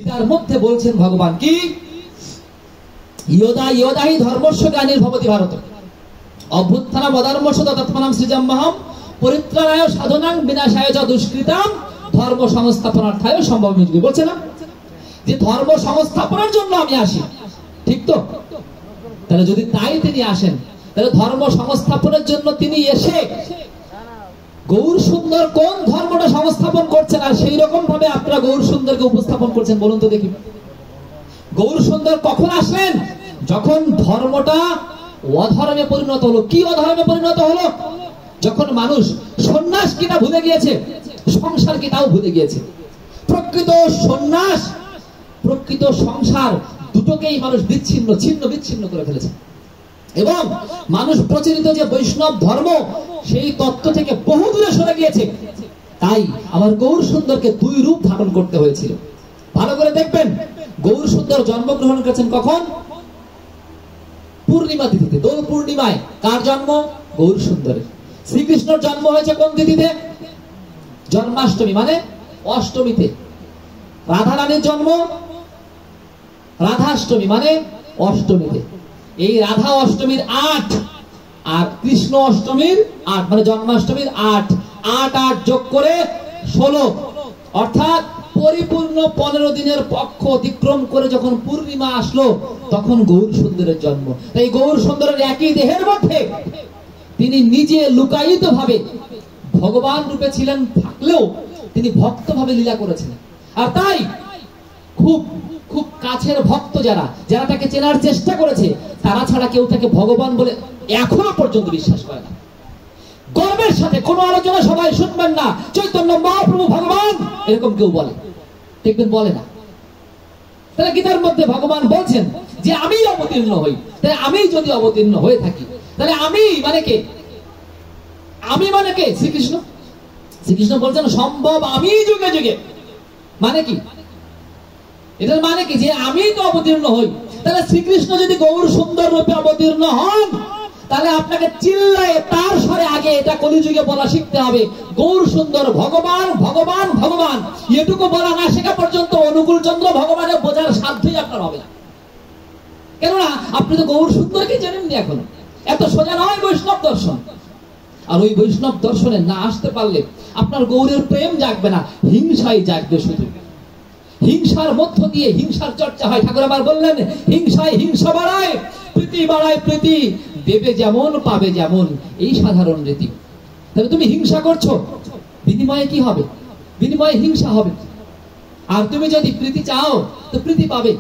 তার মধ্যে বলছেন ভগবান কি ইয়োদা ইয়োদাহি ধর্মস্য জ্ঞানীর ভবতি ভারত অভ্যুত্থানম অধর্মস্য তৎমানম সৃজম্যহম পরিত্রাণায় সাধনাং বিনাশায় চ দুষ্কৃতাম ধর্ম সংস্থাপনার্থায় সম্ভবমিতি। বলছে না যে ধর্ম সংস্থাপনের জন্য আমি আসি, ঠিক তো? তাহলে যদি তাই তিনি আসেন, তাহলে ধর্ম সংস্থাপনের জন্য তিনি এসে গৌর সুন্দর কোন ধর্মটা সংস্থাপন করছেন, আর সেই রকম ভাবে আপনারা গৌর সুন্দরকে উপস্থাপন করছেন? বলুন তো দেখি। গৌর সুন্দর কখন আসলেন? যখন ধর্মটা অধর্মে পরিণত হলো। কি অধর্মে পরিণত হলো? যখন মানুষ সন্ন্যাস কিনা ভুলে গিয়েছে, সংসার কি তাও ভুলে গিয়েছে। প্রকৃত সন্ন্যাস, প্রকৃত সংসার দুটোকেই মানুষ বিচ্ছিন্ন করে ফেলেছে। এবং মানুষ প্রচলিত যে বৈষ্ণব ধর্ম, সেই তত্ত্ব থেকে বহু দূরে সরে গিয়েছে। তাই আমার গৌর সুন্দরকে দুই রূপ ধারণ করতে হয়েছিল। ভালো করে দেখবেন, গৌর সুন্দর জন্মগ্রহণ করেছেন কখন? পূর্ণিমা তিথিতে, দোল পূর্ণিমায়। কার জন্ম? গৌর সুন্দরের। শ্রীকৃষ্ণের জন্ম হয়েছে কোন তিথিতে? জন্মাষ্টমী, মানে অষ্টমীতে। রাধা রানীর জন্ম রাধাষ্টমী, মানে অষ্টমীতে। এই রাধা অষ্টমীর ৮ আর কৃষ্ণ অষ্টমীর ৮, মানে জন্মাষ্টমীর ৮ যোগ করে ১৬, অর্থাৎ পরিপূর্ণ ১৫ দিনের পক্ষ অতিক্রম করে যখন পূর্ণিমা আসলো, তখন গৌর সুন্দরের জন্ম। তাই গৌর সুন্দরের একই দেহের মধ্যে তিনি নিজে লুকায়িত ভাবে ভগবান রূপে ছিলেন, থাকলেও তিনি ভক্ত ভাবে লীলা করেছিলেন। আর তাই খুব খুব কাছের ভক্ত যারা যারা তাকে চেনার চেষ্টা করেছে, তারা ছাড়া কেউ তাকে ভগবান বলে এখনো পর্যন্ত বিশ্বাস করে না। গর্বের সাথে কোনো আলোচনা সবাই শুনবেন না চৈতন্য মহাপ্রভু ভগবান এরকম কেউ বলে, দেখবেন বলে না। তাহলে গীতার মধ্যে ভগবান বলছেন যে আমি অবতীর্ণ হই। তাহলে আমি যদি অবতীর্ণ হয়ে থাকি, তাহলে আমি মানে কে? আমি মানে কে? শ্রীকৃষ্ণ। শ্রীকৃষ্ণ বলছেন সম্ভব আমি যুগে যুগে। মানে কি? এটার মানে কি? যে আমি তো অবতীর্ণ হই। তাহলে শ্রীকৃষ্ণ যদি গৌর সুন্দর রূপে অবতীর্ণ হন, তাহলে আপনাকে চিল্লায় তার স্বরে আগে এটা কলিযুগে বলা শিখতে হবে, গৌর সুন্দর ভগবান ভগবান ভগবান। এটুকু বলা না শেখা পর্যন্ত অনুকূল চন্দ্র ভগবানের বোঝার সাধ্যই আপনার হবে না। কেননা আপনি তো গৌর সুন্দরকে জানেননি এখনো। এত সোজা নয় বৈষ্ণব দর্শন। আর ওই বৈষ্ণব দর্শনে না আসতে পারলে আপনার গৌরের প্রেম জাগবে না, হিংসাই জাগবে শুধু। হিংসার মধ্য দিয়ে হিংসার চর্চা হয়। ঠাকুর আবার বললেন হিংসায় হিংসা বাড়ায়, প্রীতি বাড়ায় প্রীতি, দেবে যেমন পাবে যেমন, এই সাধারণ রীতি। তাহলে তুমি হিংসা করছো, বিনিময়ে কি হবে? বিনিময়ে হিংসা হবে। আর তুমি যদি প্রীতি চাও তো প্রীতি পাবে।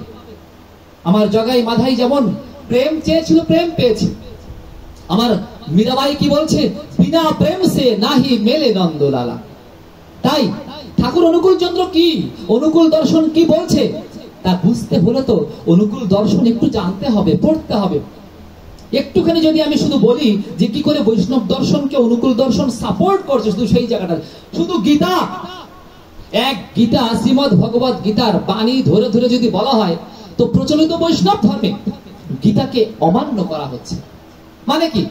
আমার জগাই মাধাই যেমন প্রেম চেয়েছিল, প্রেম পেয়েছে। আমার মীরাবাই কি বলছে? বিনা প্রেম সে নাহি মেলে নন্দলালা। তাই ঠাকুর অনুকূল চন্দ্র কি, অনুকূল দর্শন কি বলছে তা বুঝতে হলে তো অনুকূল দর্শন একটু জানতে হবে, পড়তে হবে। একটুখানি যদি আমি শুধু বলি যে কি করে বৈষ্ণব দর্শনকে অনুকূল দর্শন সাপোর্ট করছে, শুধু সেই জায়গাটা, শুধু গীতা, এক গীতা, শ্রীমদ ভগবত গীতার বাণী ধরে ধরে যদি বলা হয়, তো প্রচলিত বৈষ্ণব ধর্মে গীতাকে অমান্য করা হচ্ছে। মানে কি?